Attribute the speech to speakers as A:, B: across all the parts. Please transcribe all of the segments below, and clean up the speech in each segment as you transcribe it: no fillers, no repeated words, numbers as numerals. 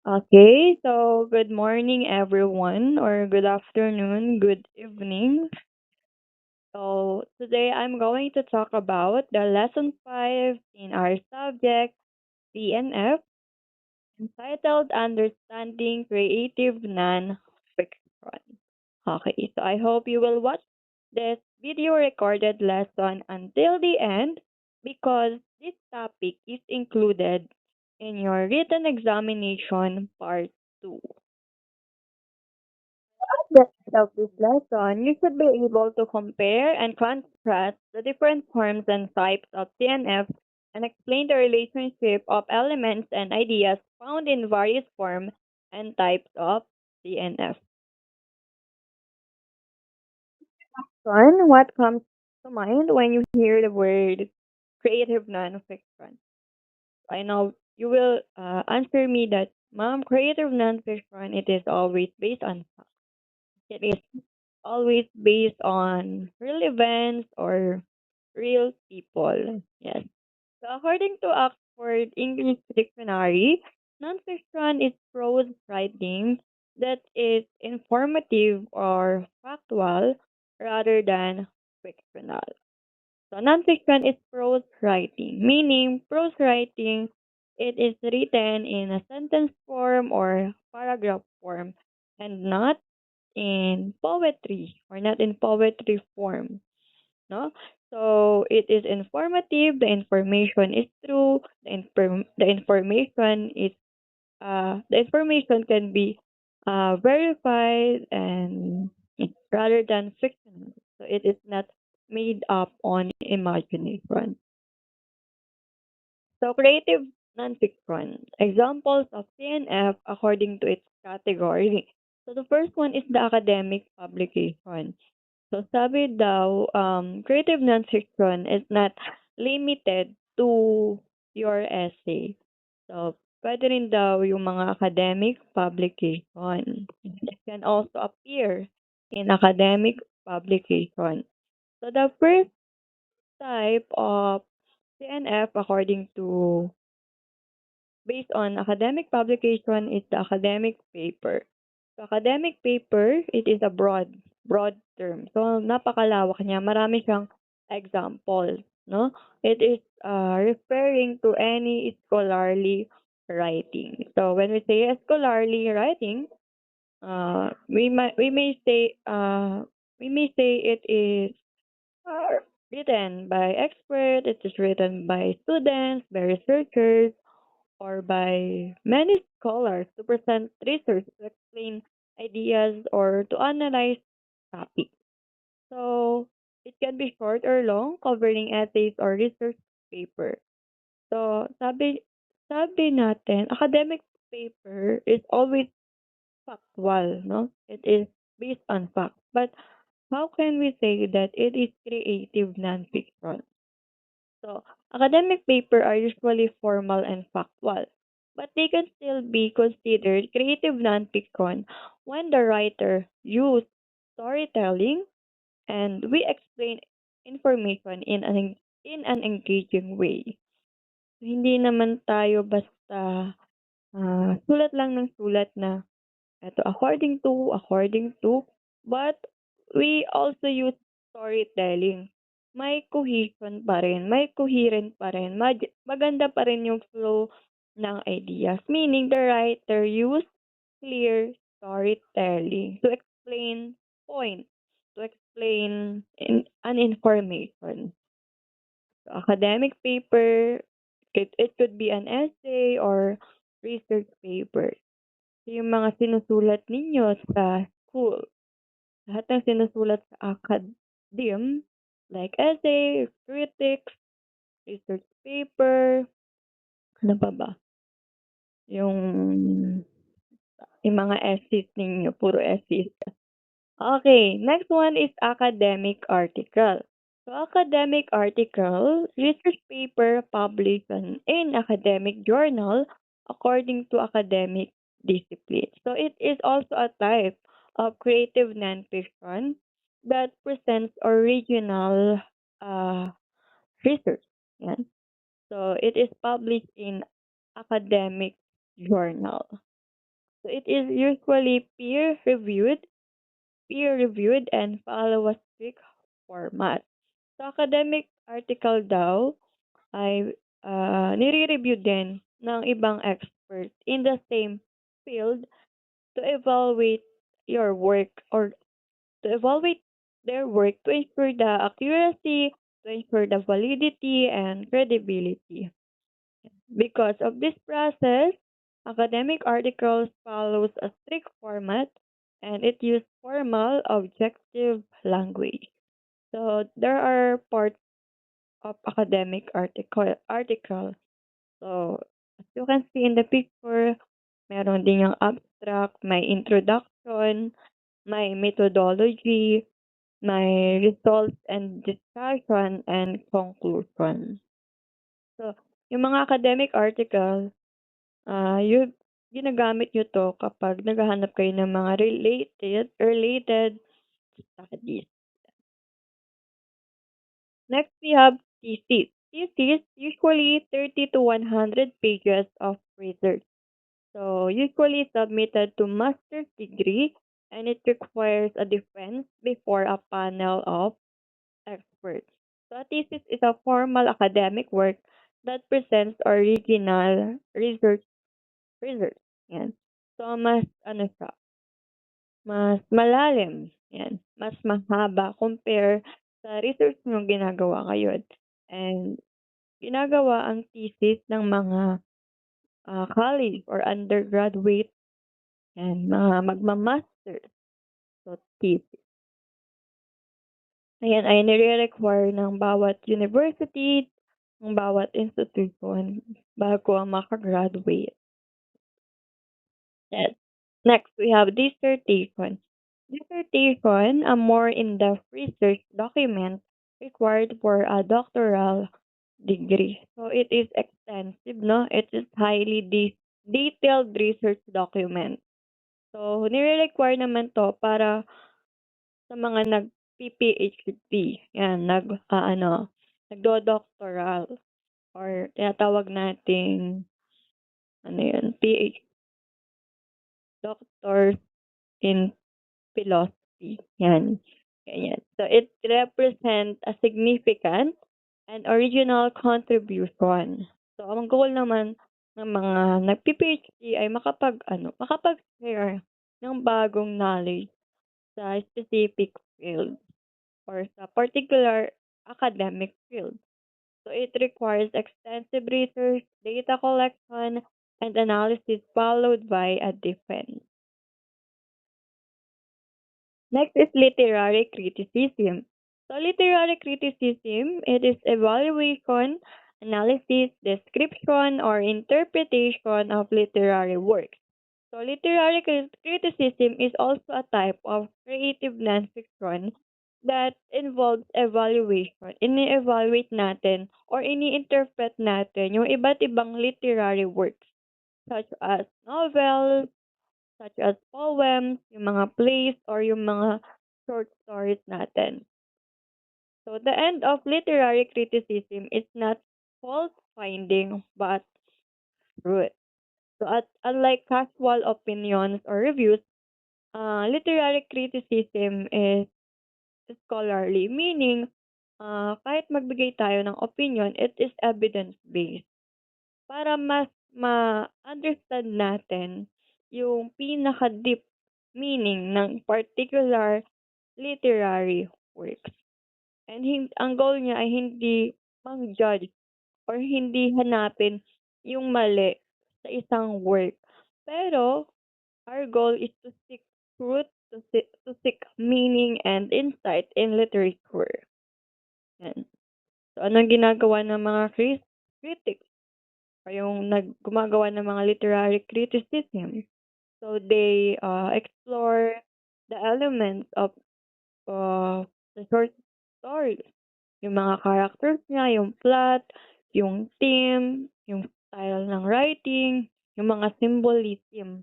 A: Okay, so good morning, everyone, or good afternoon, good evening. So today I'm going to talk about the lesson 5 in our subject, CNF, entitled Understanding Creative Non-Fiction. Okay, so I hope you will watch this video recorded lesson until the end because this topic is included in your written examination part 2. The end of this lesson, you should be able to compare and contrast the different forms and types of CNF and explain the relationship of elements and ideas found in various forms and types of CNF. Son, what comes to mind when you hear the word creative nonfiction? I know you will answer me that, Mom, creative nonfiction, it is always based on fact. It is always based on real events or real people. Yes. So according to Oxford English Dictionary, nonfiction is prose writing that is informative or factual rather than fictional. So nonfiction is prose writing, meaning prose writing it is written in a sentence form or paragraph form and not in poetry or not in poetry form, no? So it is informative, the information is true, the information can be verified and rather than fictional. So it is not made up on imagination. So creative nonfiction. Examples of CNF according to its category. So the first one is the academic publication. So sabi daw, creative nonfiction is not limited to your essay. So, pwede rin daw yung mga academic publication. It can also appear in academic publication. So, the first type of CNF according to based on academic publication is the academic paper. So, academic paper, it is a broad term. So, napakalawak niya. Marami siyang examples, no? It is referring to any scholarly writing. So, when we say scholarly writing, uh, we might we may say uh, we may say it is written by experts. It is written by students, by researchers, or by many scholars to present research to explain ideas or to analyze topics. So it can be short or long, covering essays or research paper. So sabi natin, academic paper is always factual, no? It is based on facts. But how can we say that it is creative nonfiction? So, academic paper are usually formal and factual, but they can still be considered creative nonfiction when the writer used storytelling and we explain information in an engaging way. So, hindi naman tayo basta sulat lang ng sulat na eto according to, but we also use storytelling. May cohesion pa rin, may coherent pa rin, maganda pa rin yung flow ng ideas. Meaning, the writer used clear storytelling to explain points, to explain an information. So, academic paper, it could be an essay or research paper. Yung mga sinusulat ninyo sa school, lahat ng sinusulat sa academe, like essay, critics, research paper, ano pa ba? Yung, yung mga essays ninyo, puro essays. Okay, next one is academic article. So, academic article, research paper published in academic journal according to academic discipline. So, it is also a type of creative nonfiction that presents original uh, research. Yan. So, it is published in academic journal. So it is usually peer reviewed and follow a strict format. So academic article daw ay nire-review din ng ibang experts in the same field to evaluate your work or to evaluate their work to ensure the accuracy, to ensure the validity and credibility. Because of this process, academic articles follows a strict format and it uses formal, objective language. So there are parts of academic article. So as you can see in the picture, meron din yung abstract, may introduction, may methodology, may results and discussion and conclusion. So, yung mga academic articles, yung ginagamit nyo 'to kapag naghahanap kayo ng mga related studies. Next, we have thesis. Thesis, usually 30 to 100 pages of research. So, usually submitted to master's degree and it requires a defense before a panel of experts. So, a thesis is a formal academic work that presents original research. Yan. So, mas ano siya, mas malalim. Yan. Mas mahaba compare sa research nyo ginagawa ngayon. And ginagawa ang thesis ng mga college or undergraduate and mga magma-master. So, thesis. Ayan ay nire-require ng bawat university, ng bawat institution bago ang makagraduate. Yes. Next, we have dissertation. Dissertation, a more in-depth research document required for a doctoral degree. So it is extensive, no? It is highly detailed research document. So nire-require naman to para sa mga nag-PhD, yan, nagdo-doctoral or tinatawag nating ano yun, doctors in philosophy. Yan. Ganyan. So it represents a significant and original contribution. So ang goal naman ng mga nagpi-PhD ay makapag-share ng bagong knowledge sa specific field or sa particular academic field. So it requires extensive research, data collection, and analysis followed by a defense. Next is literary criticism. So literary criticism, it is evaluation, analysis, description, or interpretation of literary works. So literary criticism is also a type of creative nonfiction that involves evaluation. Ini-evaluate natin or ini-interpret natin yung iba't ibang literary works such as novels, such as poems, yung mga plays, or yung mga short stories natin. So the end of literary criticism is not fault finding but truth. So unlike casual opinions or reviews, literary criticism is scholarly, meaning kahit magbigay tayo ng opinion, it is evidence-based para mas ma-understand natin yung pinaka-deep meaning ng particular literary works. And ang goal niya ay hindi mang-judge or hindi hanapin yung mali sa isang work. Pero our goal is to seek truth, to seek meaning and insight in literature. Yan. So anong ginagawa ng mga critics o yung gumagawa ng mga literary criticism? So they explore the elements of the short story. Yung mga characters niya, yung plot, yung theme, yung style ng writing, yung mga symbolism.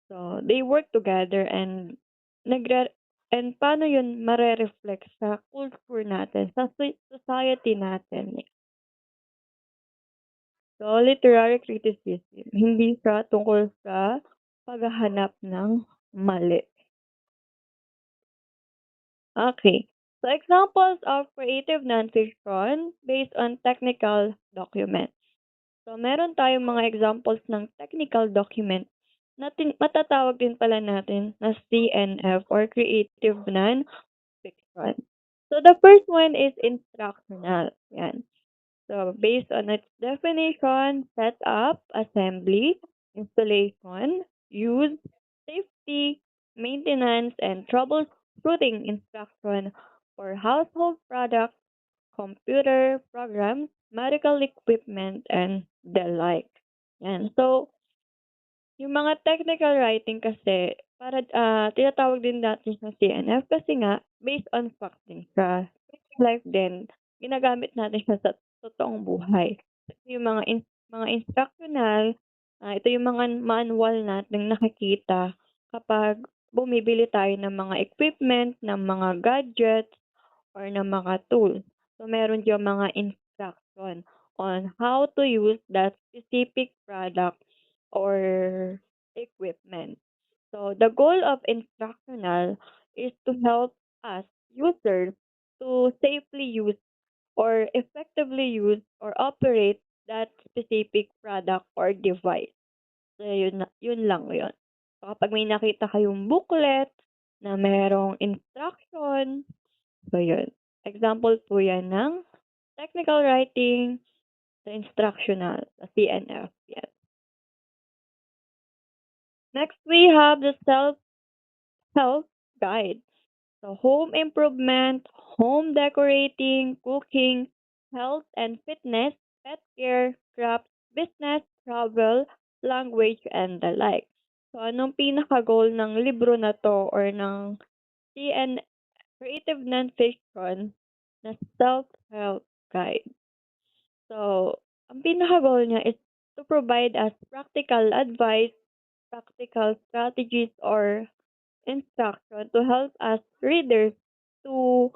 A: So they work together and and paano yun mare-reflect sa culture natin, sa society natin. So literary criticism, hindi siya tungkol sa paghahanap ng mali. Okay. So examples of creative nonfiction based on technical documents. So meron tayong mga examples ng technical document na matatawag din pala natin na CNF or creative non-fiction. So the first one is instructional. Yan. So based on its definition, setup, assembly, installation, use, safety, maintenance, and troubleshooting instruction for household products, computer programs, medical equipment, and the like. Yan. So, yung mga technical writing kasi, para tinatawag din natin siyang CNF kasi nga, based on fact din siya. Life din, ginagamit natin siya sa totoong buhay. Yung mga instructional, ito yung mga manual nating nakikita kapag bumibili tayo ng mga equipment, ng mga gadgets, or ng mga tools. So, meron diyang mga instruction on how to use that specific product or equipment. So, the goal of instructional is to help us users to safely use or effectively use or operate that specific product or device. So, yun lang yun. So, kapag may nakita kayong booklet na merong instruction, so yun. Example po yan ng technical writing sa instructional, sa CNF. Yan. Next, we have the self-help guide. So, home improvement, home decorating, cooking, health and fitness, pet care, crafts, business, travel, language, and the like. So, anong pinaka-goal ng libro na to or ng CN Creative Nonfiction na self-help guide? So, ang pinaka-goal niya is to provide us practical advice, practical strategies, or instruction to help us readers to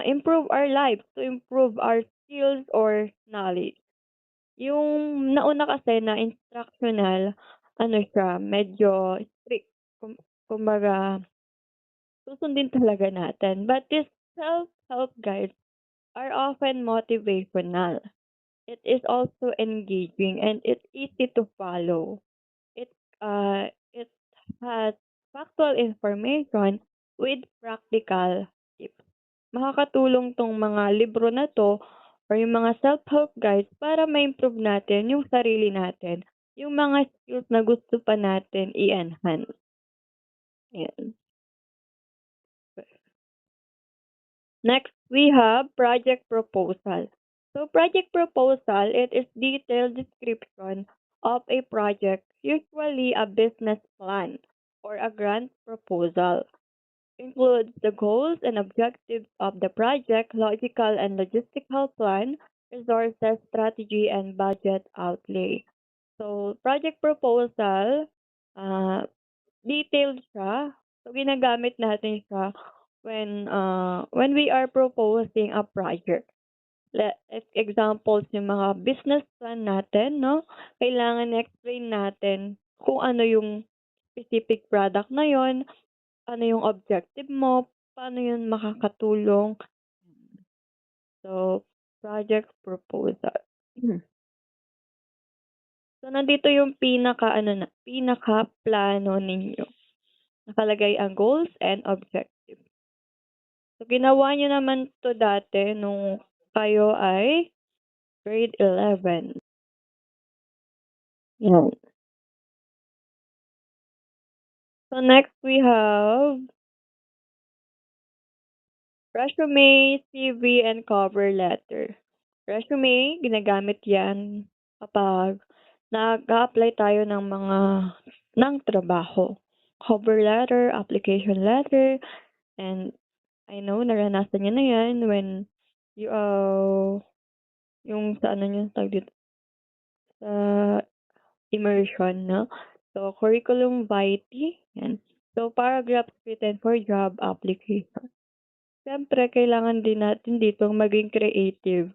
A: improve our lives, to improve our skills or knowledge. Yung nauna kasi na instructional, ano siya, medyo strict. Kumbaga, susundin talaga natin. But these self-help guides are often motivational. It is also engaging and it's easy to follow. It has factual information with practical tips. Makakatulong tong mga libro na 'to or yung mga self-help guides para ma-improve natin yung sarili natin, yung mga skills na gusto pa natin i-enhance, ayan. Next, we have project proposal. So, project proposal, it is detailed description of a project, usually a business plan or a grant proposal. Includes the goals and objectives of the project, logical and logistical plan, resources, strategy, and budget outlay. So, project proposal, uh, detailed siya. So, ginagamit natin siya when we are proposing a project. Examples yung mga business plan natin, no? Kailangan explain natin kung ano yung specific product na yon, ano yung objective mo, paano yun makakatulong. So, project proposal. So, nandito yung pinaka-plano ninyo. Nakalagay ang goals and objectives. So, ginawa nyo naman to dati nung kayo ay grade 11. Yan. So, next we have resume, CV, and cover letter. Resume, ginagamit yan kapag nag-a-apply tayo ng trabaho. Cover letter, application letter, and I know naranasan niyo na yan when you yung sa ano niyo tawag dito, sa immersion, 'no? So, curriculum vitae, yan. So, paragraphs written for job application. Siyempre kailangan din natin ditong maging creative.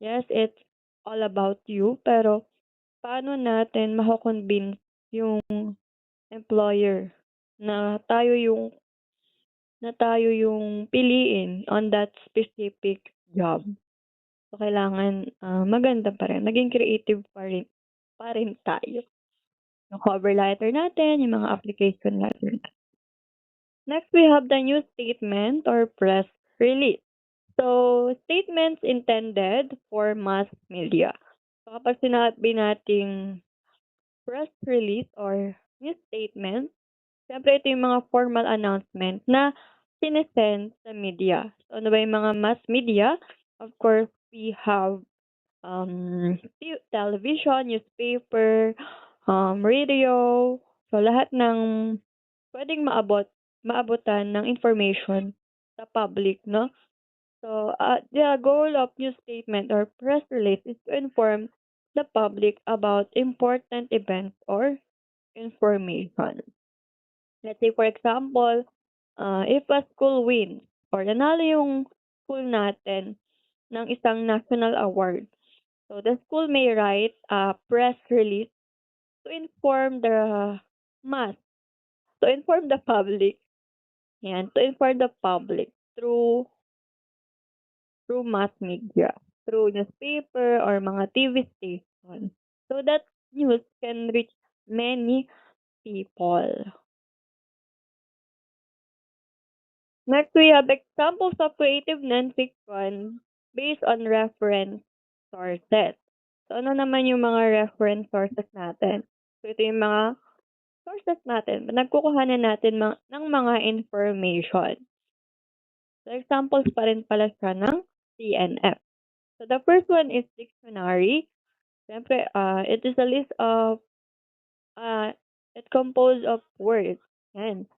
A: Yes, it's all about you, pero paano natin mako-convince yung employer na tayo yung piliin on that specific job. So, kailangan, maganda pa rin, maging creative pa rin tayo. Yung cover letter natin, yung mga application letter. Next, we have the news statement or press release. So, statements intended for mass media. So, kapag sinabi nating press release or news statement, siyempre ito yung mga formal announcement na sinesend sa media. So, ano ba yung mga mass media? Of course, we have television, newspaper, radio. So, lahat ng pwedeng maabutan ng information sa public, no? So, the goal of news statement or press release is to inform the public about important events or information. Let's say, for example, if a school wins or nanalo yung school natin ng isang national award, so the school may write a press release to inform the mass, to inform the public, yan, to inform the public through mass media, through newspaper or mga TV station. So that news can reach many people. Next, we have examples of creative nonfiction based on reference sources. So, ano naman yung mga reference sources natin? So, ito yung mga sources natin. Nagkukuhanan natin ng mga information. So, examples pa rin pala siya ng CNF. So, the first one is dictionary. Siyempre, it is a list of, it composed of words. Yan.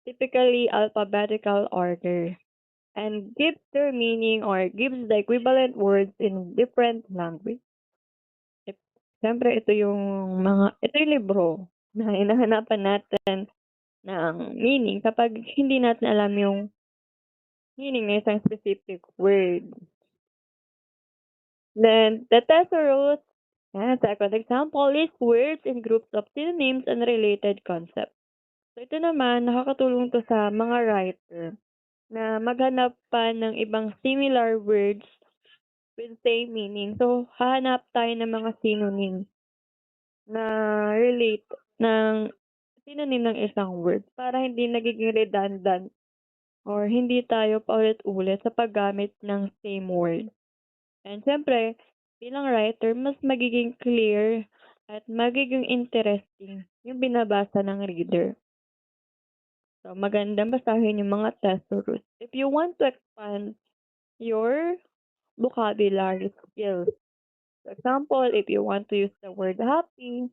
A: Typically, alphabetical order. And gives their meaning or gives the equivalent words in different language. Siyempre, ito yung libro na hinahanapan natin ng meaning kapag hindi natin alam yung meaning ng isang specific word. Then, the thesaurus, second example, list words in groups of synonyms and related concepts. So, ito naman, nakakatulong to sa mga writer na maghanap pa ng ibang similar words with same meaning. So, hahanap tayo ng mga synonym na relate ng synonym ng isang word para hindi nagiging redundant or hindi tayo paulit-ulit sa paggamit ng same word. And siyempre, bilang writer, mas magiging clear at magiging interesting yung binabasa ng reader. So, maganda basahin yung mga thesaurus. If you want to expand your vocabulary skills, for example, if you want to use the word happy,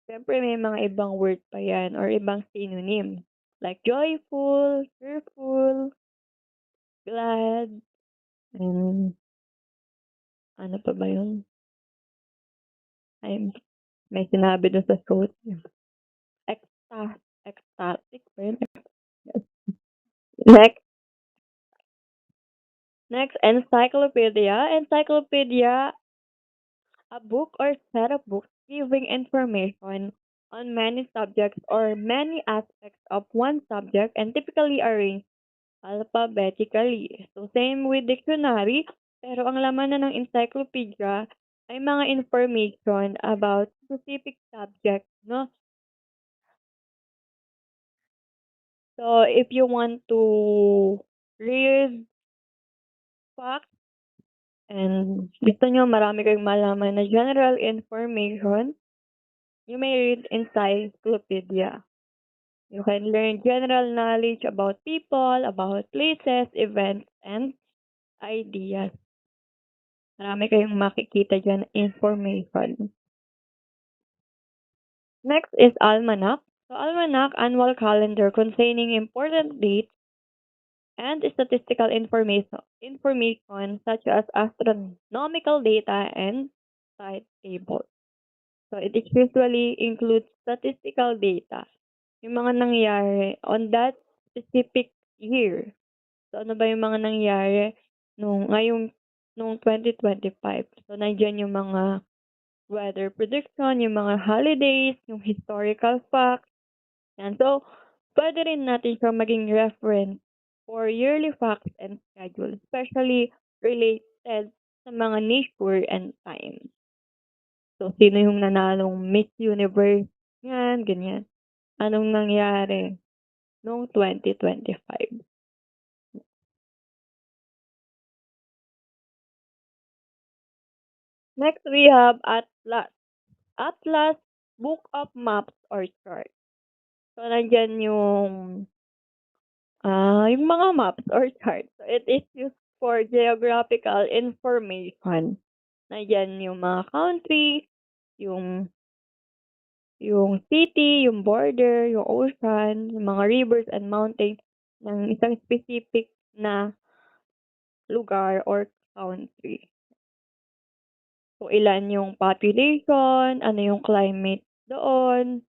A: siyempre may mga ibang word pa yan or ibang synonym. Like joyful, cheerful, glad, and ano pa ba yun? Ay, may sinabi dun sa quote. Ecstatic ba yun? Next, encyclopedia. Encyclopedia, a book or set of books giving information on many subjects or many aspects of one subject and typically arranged alphabetically. So, same with dictionary, pero ang laman na ng encyclopedia ay mga information about specific subject, no? So, if you want to read facts and gusto nyo marami kayong malaman na general information, you may read encyclopedia. You can learn general knowledge about people, about places, events, and ideas. Marami kayong makikita dyan information. Next is almanac. So, almanac, annual calendar containing important dates and statistical information such as astronomical data and site tables. So, it usually includes statistical data. Yung mga nangyari on that specific year. So, ano ba yung mga nangyari nung 2025? So, nandiyan yung mga weather prediction, yung mga holidays, yung historical facts, Yan. So, pwede rin natin siya maging reference for yearly facts and schedule, especially related sa mga nature and time. So, sino yung nanalong Miss Universe? Yan, ganyan. Anong nangyari noong 2025? Next, we have Atlas. Atlas, book of maps or charts. So, nandyan yung mga maps or charts. So, it is used for geographical information. Nandyan yung mga country, yung yung city, yung border, yung ocean, yung mga rivers and mountains ng isang specific na lugar or country. So, ilan yung population, ano yung climate doon.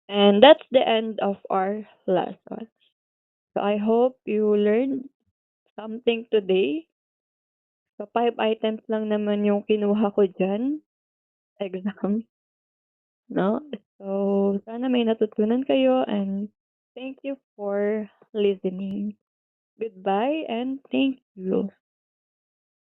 A: And that's the end of our lesson. So, I hope you learned something today. So, 5 items lang naman yung kinuha ko dyan, exam, no? So, sana may natutunan kayo and thank you for listening. Goodbye and thank you.